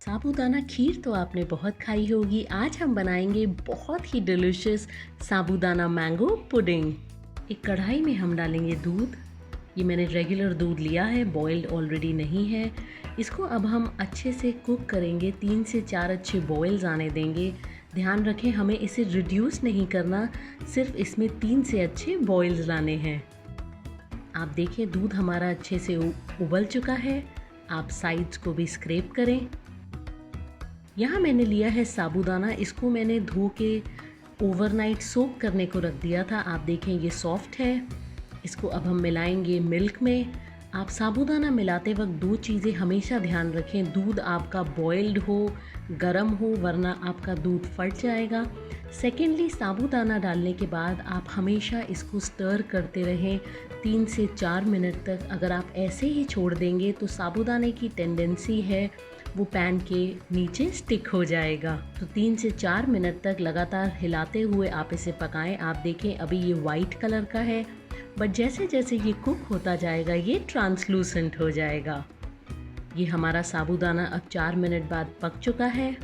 साबूदाना खीर तो आपने बहुत खाई होगी। आज हम बनाएंगे बहुत ही डिलिशियस साबूदाना मैंगो पुडिंग। एक कढ़ाई में हम डालेंगे दूध। ये मैंने रेगुलर दूध लिया है, बॉइल्ड ऑलरेडी नहीं है। इसको अब हम अच्छे से कुक करेंगे, 3 से 4 अच्छे बॉइल्स आने देंगे। ध्यान रखें, हमें इसे रिड्यूस नहीं करना, सिर्फ इसमें 3 से अच्छे बॉइल्स लाने हैं। आप देखें दूध हमारा अच्छे से उबल चुका है। आप साइड्स को भी स्क्रैप करें। यहाँ मैंने लिया है साबूदाना, इसको मैंने धो के ओवरनाइट सोक करने को रख दिया था। आप देखें ये सॉफ्ट है। इसको अब हम मिलाएंगे मिल्क में। आप साबूदाना मिलाते वक्त 2 चीज़ें हमेशा ध्यान रखें, दूध आपका बॉइल्ड हो, गर्म हो, वरना आपका दूध फट जाएगा। सेकेंडली, साबूदाना डालने के बाद आप हमेशा इसको स्टर करते रहें 3 से 4 मिनट तक। अगर आप ऐसे ही छोड़ देंगे तो साबूदाने की टेंडेंसी है वो पैन के नीचे स्टिक हो जाएगा। तो 3 से 4 मिनट तक लगातार हिलाते हुए आप इसे पकाएं। आप देखें अभी ये वाइट कलर का है, बट जैसे जैसे ये कुक होता जाएगा ये ट्रांसलूसेंट हो जाएगा। ये हमारा साबूदाना अब 4 मिनट बाद पक चुका है।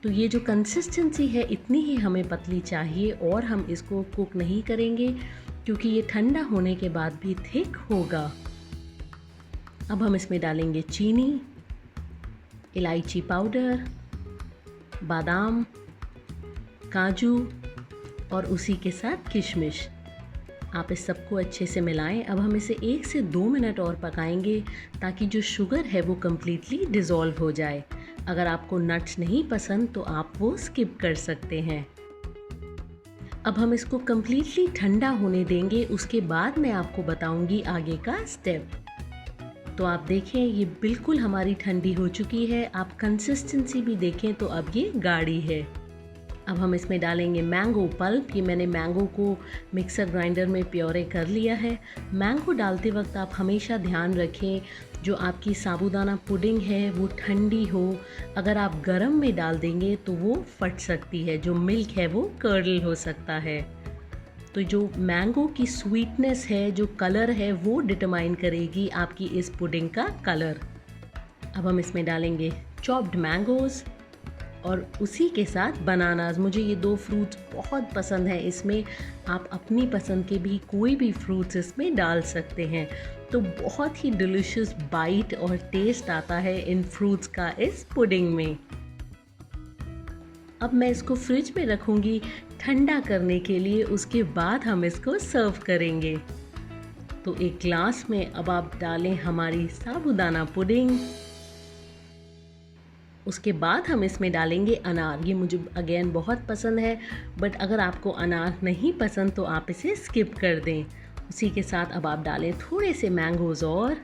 तो ये जो कंसिस्टेंसी है इतनी ही हमें पतली चाहिए, और हम इसको कुक नहीं करेंगे क्योंकि ये ठंडा होने के बाद भी थिक होगा। अब हम इसमें डालेंगे चीनी, इलायची पाउडर, बादाम, काजू और उसी के साथ किशमिश। आप इस सबको अच्छे से मिलाएं। अब हम इसे 1 से 2 मिनट और पकाएंगे ताकि जो शुगर है वो कम्प्लीटली डिज़ोल्व हो जाए। अगर आपको नट्स नहीं पसंद तो आप वो स्किप कर सकते हैं। अब हम इसको कम्प्लीटली ठंडा होने देंगे, उसके बाद मैं आपको बताऊंगी आगे का स्टेप। तो आप देखें ये बिल्कुल हमारी ठंडी हो चुकी है। आप कंसिस्टेंसी भी देखें तो अब ये गाढ़ी है। अब हम इसमें डालेंगे मैंगो पल्प। ये मैंने मैंगो को मिक्सर ग्राइंडर में प्योरे कर लिया है। मैंगो डालते वक्त आप हमेशा ध्यान रखें जो आपकी साबूदाना पुडिंग है वो ठंडी हो। अगर आप गर्म में डाल देंगे तो वो फट सकती है, जो मिल्क है वो कर्डल हो सकता है। तो जो मैंगो की स्वीटनेस है, जो कलर है, वो डिटरमाइन करेगी आपकी इस पुडिंग का कलर। अब हम इसमें डालेंगे चॉप्ड मैंगोज़ और उसी के साथ बनानास। मुझे ये 2 फ्रूट्स बहुत पसंद हैं। इसमें आप अपनी पसंद के भी कोई भी फ्रूट्स इसमें डाल सकते हैं। तो बहुत ही डिलिशियस बाइट और टेस्ट आता है इन फ्रूट्स का इस पुडिंग में। अब मैं इसको फ्रिज में रखूँगी ठंडा करने के लिए, उसके बाद हम इसको सर्व करेंगे। तो एक ग्लास में अब आप डालें हमारी साबूदाना पुडिंग। उसके बाद हम इसमें डालेंगे अनार। ये मुझे अगेन बहुत पसंद है, बट अगर आपको अनार नहीं पसंद तो आप इसे स्किप कर दें। उसी के साथ अब आप डालें थोड़े से मैंगोज़ और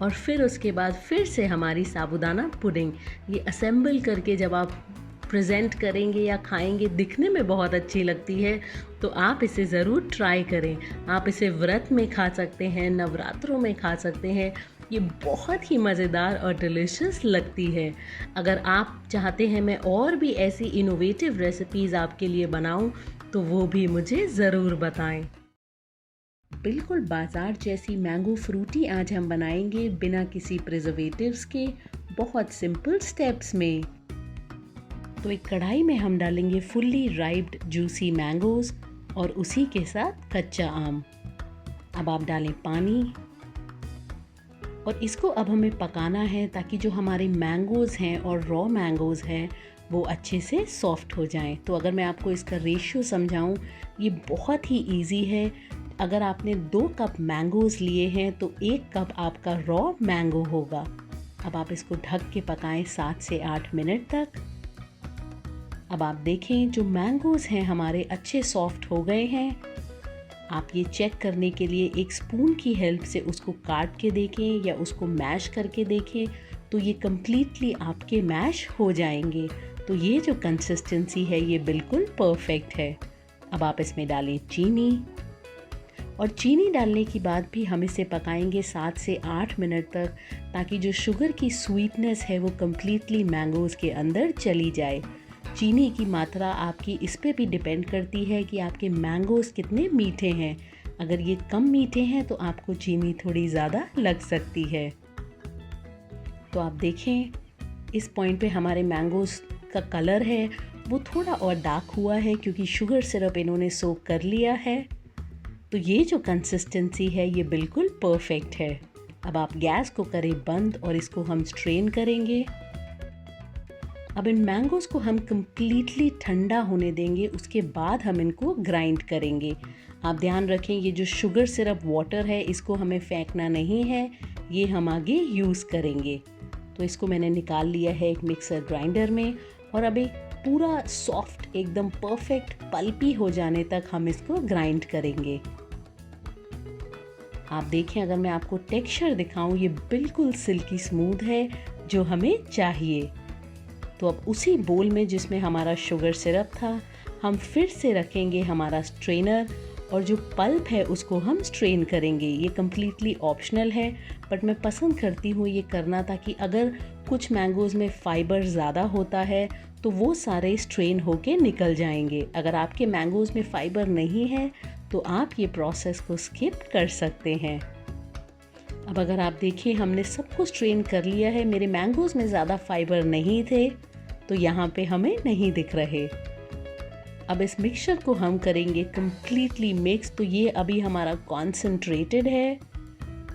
फिर उसके बाद फिर से हमारी साबूदाना पुडिंग। ये असेंबल करके जब आप प्रेजेंट करेंगे या खाएंगे, दिखने में बहुत अच्छी लगती है। तो आप इसे ज़रूर ट्राई करें। आप इसे व्रत में खा सकते हैं, नवरात्रों में खा सकते हैं। ये बहुत ही मज़ेदार और डिलिशियस लगती है। अगर आप चाहते हैं मैं और भी ऐसी इनोवेटिव रेसिपीज़ आपके लिए बनाऊं तो वो भी मुझे ज़रूर बताएं। बिल्कुल बाज़ार जैसी मैंगो फ्रूटी आज हम बनाएंगे बिना किसी प्रिजर्वेटिव्स के, बहुत सिंपल स्टेप्स में। तो एक कढ़ाई में हम डालेंगे फुल्ली राइप्ड जूसी मैंगोज़ और उसी के साथ कच्चा आम। अब आप डालें पानी और इसको अब हमें पकाना है ताकि जो हमारे मैंगोज़ हैं और रॉ मैंगोज़ हैं वो अच्छे से सॉफ्ट हो जाएं। तो अगर मैं आपको इसका रेशियो समझाऊं, ये बहुत ही इजी है। अगर आपने 2 कप मैंगोज़ लिए हैं तो 1 कप आपका रॉ मैंगो होगा। अब आप इसको ढक के पकाएं 7 से 8 मिनट तक। अब आप देखें जो मैंगोज़ हैं हमारे अच्छे सॉफ्ट हो गए हैं। आप ये चेक करने के लिए एक स्पून की हेल्प से उसको काट के देखें या उसको मैश करके देखें, तो ये कम्प्लीटली आपके मैश हो जाएंगे। तो ये जो कंसिस्टेंसी है ये बिल्कुल परफेक्ट है। अब आप इसमें डालें चीनी, और चीनी डालने के बाद भी हम इसे पकाएंगे 7 से 8 मिनट तक, ताकि जो शुगर की स्वीटनेस है वो कम्प्लीटली मैंगोज़ के अंदर चली जाए। चीनी की मात्रा आपकी इस पे भी डिपेंड करती है कि आपके मैंगोज़ कितने मीठे हैं। अगर ये कम मीठे हैं तो आपको चीनी थोड़ी ज़्यादा लग सकती है। तो आप देखें इस पॉइंट पे हमारे मैंगोज़ का कलर है वो थोड़ा और डार्क हुआ है क्योंकि शुगर सिरप इन्होंने सोक कर लिया है। तो ये जो कंसिस्टेंसी है ये बिल्कुल परफेक्ट है। अब आप गैस को करें बंद और इसको हम स्ट्रेन करेंगे। अब इन मैंगोज़ को हम कम्प्लीटली ठंडा होने देंगे, उसके बाद हम इनको ग्राइंड करेंगे। आप ध्यान रखें ये जो शुगर सिरप वाटर है इसको हमें फेंकना नहीं है, ये हम आगे यूज़ करेंगे। तो इसको मैंने निकाल लिया है एक मिक्सर ग्राइंडर में और अब एक पूरा सॉफ्ट एकदम परफेक्ट पल्पी हो जाने तक हम इसको ग्राइंड करेंगे। आप देखें, अगर मैं आपको टेक्सचर दिखाऊं ये बिल्कुल सिल्की स्मूथ है जो हमें चाहिए। तो अब उसी बोल में जिसमें हमारा शुगर सिरप था हम फिर से रखेंगे हमारा स्ट्रेनर और जो पल्प है उसको हम स्ट्रेन करेंगे। ये कम्प्लीटली ऑप्शनल है बट मैं पसंद करती हूँ ये करना ताकि अगर कुछ मैंगोज़ में फ़ाइबर ज़्यादा होता है तो वो सारे स्ट्रेन होके निकल जाएंगे। अगर आपके मैंगोज़ में फ़ाइबर नहीं है तो आप ये प्रोसेस को स्किप कर सकते हैं। अब अगर आप देखिए हमने सबको स्ट्रेन कर लिया है, मेरे मैंगोज़ में ज़्यादा फाइबर नहीं थे तो यहाँ पे हमें नहीं दिख रहे। अब इस मिक्सचर को हम करेंगे कम्प्लीटली मिक्स। तो ये अभी हमारा कॉन्सेंट्रेटेड है।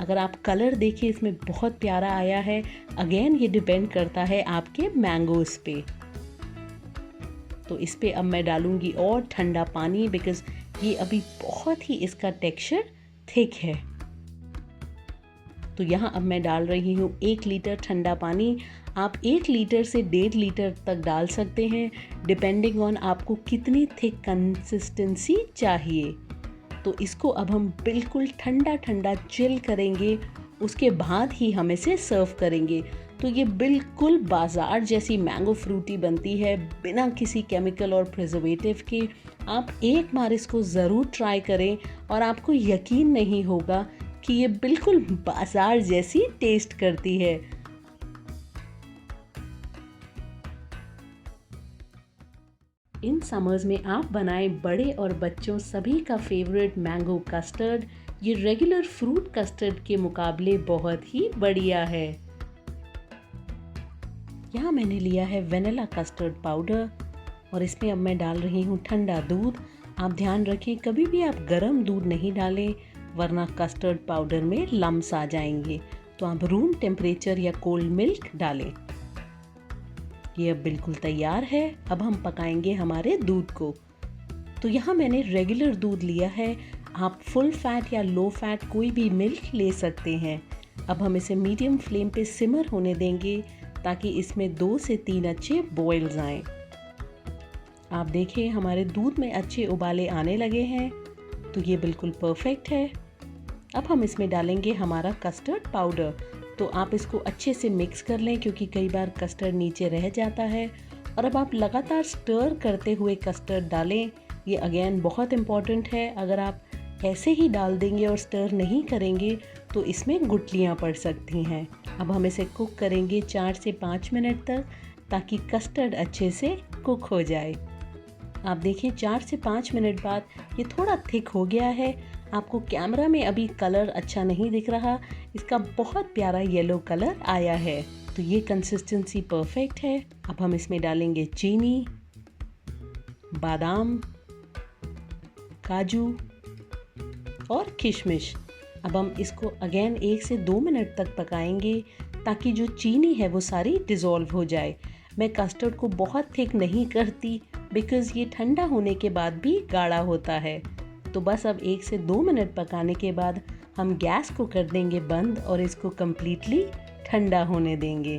अगर आप कलर देखिए इसमें बहुत प्यारा आया है। अगेन ये डिपेंड करता है आपके मैंगोज़ पे। तो इस पे अब मैं डालूँगी और ठंडा पानी बिकॉज़ ये अभी बहुत ही इसका टेक्सचर थिक है। तो यहाँ अब मैं डाल रही हूँ 1 लीटर ठंडा पानी। आप 1 लीटर से 1.5 लीटर तक डाल सकते हैं डिपेंडिंग ऑन आपको कितनी थिक कंसिस्टेंसी चाहिए। तो इसको अब हम बिल्कुल ठंडा ठंडा चिल करेंगे, उसके बाद ही हम इसे सर्व करेंगे। तो ये बिल्कुल बाज़ार जैसी मैंगो फ्रूटी बनती है बिना किसी केमिकल और प्रिजर्वेटिव के। आप एक बार इसको ज़रूर ट्राई करें और आपको यकीन नहीं होगा कि ये बिल्कुल बाजार जैसी टेस्ट करती है। इन समर्स में आप बनाएं बड़े और बच्चों सभी का फेवरेट मैंगो कस्टर्ड। ये रेगुलर फ्रूट कस्टर्ड के मुकाबले बहुत ही बढ़िया है। यहाँ मैंने लिया है वेनिला कस्टर्ड पाउडर और इसमें अब मैं डाल रही हूँ ठंडा दूध। आप ध्यान रखें कभी भी आप गर्म दूध नहीं डालें वरना कस्टर्ड पाउडर में लम्स आ जाएंगे। तो आप रूम टेम्परेचर या कोल्ड मिल्क डालें। ये अब बिल्कुल तैयार है। अब हम पकाएंगे हमारे दूध को। तो यहाँ मैंने रेगुलर दूध लिया है। आप फुल फैट या लो फैट कोई भी मिल्क ले सकते हैं। अब हम इसे मीडियम फ्लेम पे सिमर होने देंगे ताकि इसमें 2 से 3 अच्छे बॉयल्स आएं। आप देखें हमारे दूध में अच्छे उबाले आने लगे हैं। तो ये बिल्कुल परफेक्ट है। अब हम इसमें डालेंगे हमारा कस्टर्ड पाउडर। तो आप इसको अच्छे से मिक्स कर लें क्योंकि कई बार कस्टर्ड नीचे रह जाता है। और अब आप लगातार स्टर करते हुए कस्टर्ड डालें। ये अगेन बहुत इम्पॉर्टेंट है। अगर आप ऐसे ही डाल देंगे और स्टर नहीं करेंगे तो इसमें गुठलियाँ पड़ सकती हैं। अब हम इसे कुक करेंगे 4 से 5 मिनट तक ताकि कस्टर्ड अच्छे से कुक हो जाए। आप देखें 4 से 5 मिनट बाद ये थोड़ा थिक हो गया है। आपको कैमरा में अभी कलर अच्छा नहीं दिख रहा, इसका बहुत प्यारा येलो कलर आया है। तो ये कंसिस्टेंसी परफेक्ट है। अब हम इसमें डालेंगे चीनी, बादाम, काजू और किशमिश। अब हम इसको अगेन 1 से 2 मिनट तक पकाएंगे ताकि जो चीनी है वो सारी डिज़ोल्व हो जाए। मैं कस्टर्ड को बहुत थिक नहीं करती बिकॉज़ ये ठंडा होने के बाद भी गाढ़ा होता है। तो बस अब 1 से 2 मिनट पकाने के बाद हम गैस को कर देंगे बंद और इसको कम्प्लीटली ठंडा होने देंगे।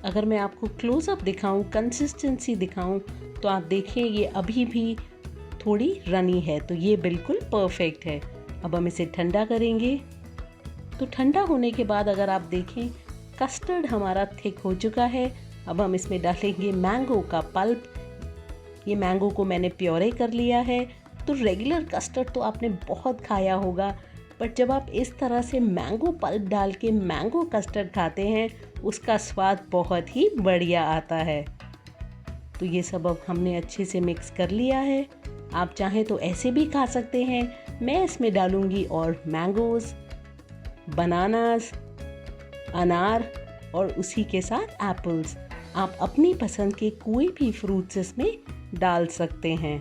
अगर मैं आपको क्लोज़अप दिखाऊं, कंसिस्टेंसी दिखाऊं तो आप देखें ये अभी भी थोड़ी रनी है। तो ये बिल्कुल परफेक्ट है। अब हम इसे ठंडा करेंगे। तो ठंडा होने के बाद अगर आप देखें कस्टर्ड हमारा थिक हो चुका है। अब हम इसमें डालेंगे मैंगो का पल्प। ये मैंगो को मैंने प्योरे कर लिया है। तो रेगुलर कस्टर्ड तो आपने बहुत खाया होगा बट जब आप इस तरह से मैंगो पल्प डाल के मैंगो कस्टर्ड खाते हैं उसका स्वाद बहुत ही बढ़िया आता है। तो ये सब अब हमने अच्छे से मिक्स कर लिया है। आप चाहें तो ऐसे भी खा सकते हैं। मैं इसमें डालूंगी और मैंगोज़, बनानास, अनार और उसी के साथ एप्पल्स। आप अपनी पसंद के कोई भी फ्रूट्स इसमें डाल सकते हैं।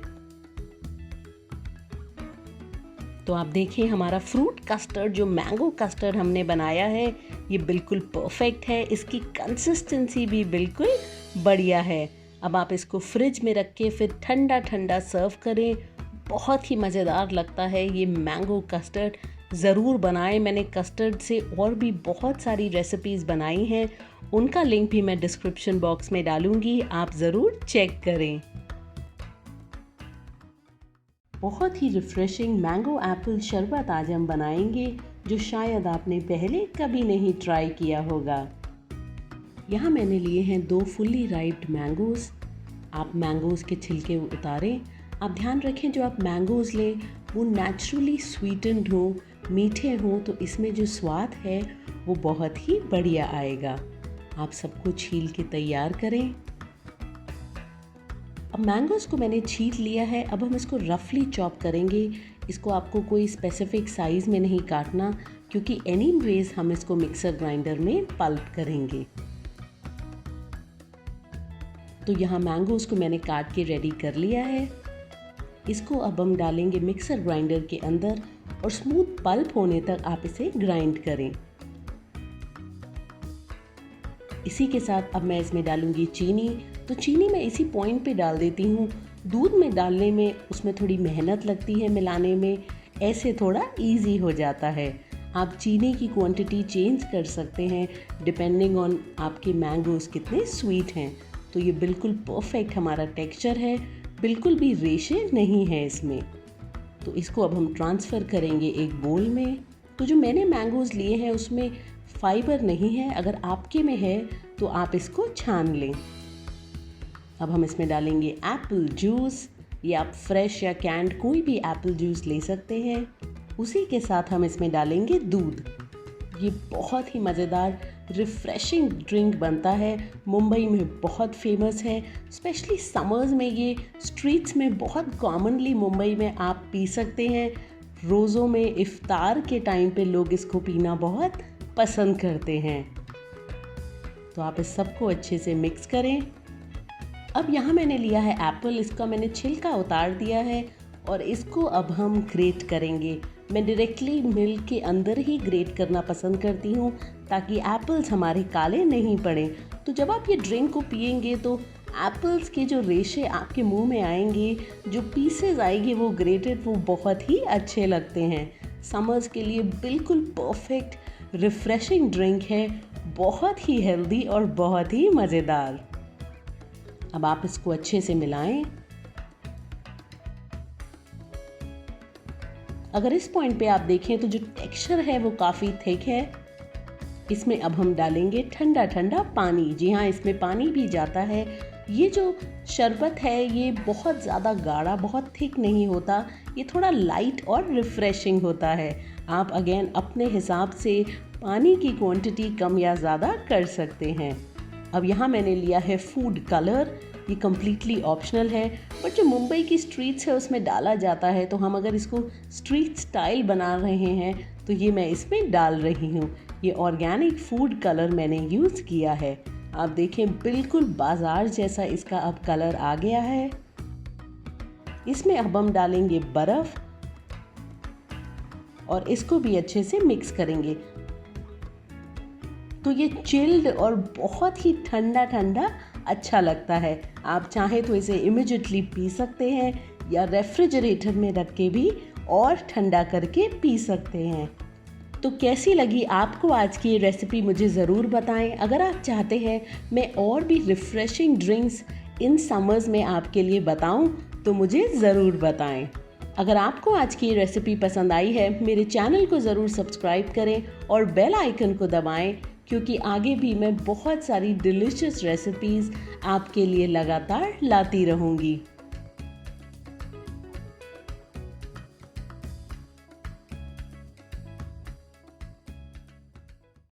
तो आप देखिए हमारा फ्रूट कस्टर्ड, जो मैंगो कस्टर्ड हमने बनाया है, ये बिल्कुल परफेक्ट है। इसकी कंसिस्टेंसी भी बिल्कुल बढ़िया है। अब आप इसको फ्रिज में रख के फिर ठंडा ठंडा सर्व करें। बहुत ही मज़ेदार लगता है ये मैंगो कस्टर्ड। ज़रूर बनाएं। मैंने कस्टर्ड से और भी बहुत सारी रेसिपीज़ बनाई हैं, उनका लिंक भी मैं डिस्क्रिप्शन बॉक्स में डालूंगी, आप ज़रूर चेक करें। बहुत ही रिफ्रेशिंग मैंगो एप्पल शरबत आज हम बनाएंगे, जो शायद आपने पहले कभी नहीं ट्राई किया होगा। यहाँ मैंने लिए हैं 2 फुल्ली राइप्ड मैंगोज़। आप मैंगोज़ के छिलके उतारें। आप ध्यान रखें जो आप मैंगोज़ लें वो नेचुरली स्वीटेंड हो, मीठे हों, तो इसमें जो स्वाद है वो बहुत ही बढ़िया आएगा। आप सबको छील के तैयार करें। अब मैंगोज़ को मैंने छील लिया है। अब हम इसको रफली चॉप करेंगे। इसको आपको कोई स्पेसिफिक साइज़ में नहीं काटना, क्योंकि एनीवेज हम इसको मिक्सर ग्राइंडर में पल्प करेंगे। तो यहाँ मैंगोज़ को मैंने काट के रेडी कर लिया है। इसको अब हम डालेंगे मिक्सर ग्राइंडर के अंदर और स्मूथ पल्प होने तक आप इसे ग्राइंड करें। इसी के साथ अब मैं इसमें डालूंगी चीनी। तो चीनी मैं इसी पॉइंट पे डाल देती हूँ। दूध में डालने में उसमें थोड़ी मेहनत लगती है, मिलाने में ऐसे थोड़ा इजी हो जाता है। आप चीनी की क्वांटिटी चेंज कर सकते हैं डिपेंडिंग ऑन आपके मैंगोज़ कितने स्वीट हैं। तो ये बिल्कुल परफेक्ट हमारा टेक्सचर है, बिल्कुल भी रेशे नहीं है इसमें। तो इसको अब हम ट्रांसफ़र करेंगे एक बोल में। तो जो मैंने मैंगोज़ लिए हैं उसमें फाइबर नहीं है, अगर आपके में है तो आप इसको छान लें। अब हम इसमें डालेंगे एप्पल जूस। ये आप फ्रेश या कैंड कोई भी एप्पल जूस ले सकते हैं। उसी के साथ हम इसमें डालेंगे दूध। ये बहुत ही मज़ेदार रिफ़्रेशिंग ड्रिंक बनता है, मुंबई में बहुत फेमस है। स्पेशली समर्स में ये स्ट्रीट्स में बहुत कॉमनली मुंबई में आप पी सकते हैं। रोज़ों में इफ्तार के टाइम पे लोग इसको पीना बहुत पसंद करते हैं। तो आप इस सबको अच्छे से मिक्स करें। अब यहाँ मैंने लिया है एप्पल, इसका मैंने छिलका उतार दिया है और इसको अब हम ग्रेट करेंगे। मैं डायरेक्टली मिल्क के अंदर ही ग्रेट करना पसंद करती हूँ ताकि एप्पल्स हमारे काले नहीं पड़े। तो जब आप ये ड्रिंक को पिएंगे तो एप्पल्स के जो रेशे आपके मुंह में आएंगे, जो पीसेस आएंगे वो ग्रेटेड, वो बहुत ही अच्छे लगते हैं। समर्स के लिए बिल्कुल परफेक्ट रिफ़्रेशिंग ड्रिंक है, बहुत ही हेल्दी और बहुत ही मज़ेदार। अब आप इसको अच्छे से मिलाएं। अगर इस पॉइंट पे आप देखें तो जो टेक्सचर है वो काफ़ी थिक है। इसमें अब हम डालेंगे ठंडा ठंडा पानी। जी हाँ, इसमें पानी भी जाता है। ये जो शरबत है ये बहुत ज़्यादा गाढ़ा, बहुत थिक नहीं होता, ये थोड़ा लाइट और रिफ़्रेशिंग होता है। आप अगेन अपने हिसाब से पानी की क्वांटिटी कम या ज़्यादा कर सकते हैं। अब यहाँ मैंने लिया है फूड कलर। ये कम्प्लीटली ऑप्शनल है, बट जो मुंबई की स्ट्रीट्स है उसमें डाला जाता है। तो हम अगर इसको स्ट्रीट स्टाइल बना रहे हैं तो ये मैं इसमें डाल रही हूँ। ये ऑर्गेनिक फूड कलर मैंने यूज़ किया है। आप देखें बिल्कुल बाजार जैसा इसका अब कलर आ गया है। इसमें अब हम डालेंगे बर्फ़ और इसको भी अच्छे से मिक्स करेंगे। तो ये चिल्ड और बहुत ही ठंडा ठंडा अच्छा लगता है। आप चाहें तो इसे इमीडिएटली पी सकते हैं या रेफ्रिजरेटर में रख के भी और ठंडा करके पी सकते हैं। तो कैसी लगी आपको आज की ये रेसिपी मुझे ज़रूर बताएं। अगर आप चाहते हैं मैं और भी रिफ़्रेशिंग ड्रिंक्स इन समर्स में आपके लिए बताऊं तो मुझे ज़रूर बताएं। अगर आपको आज की ये रेसिपी पसंद आई है मेरे चैनल को ज़रूर सब्सक्राइब करें और बेल आइकन को दबाएं, क्योंकि आगे भी मैं बहुत सारी डिलीशियस रेसिपीज़ आपके लिए लगातार लाती रहूँगी।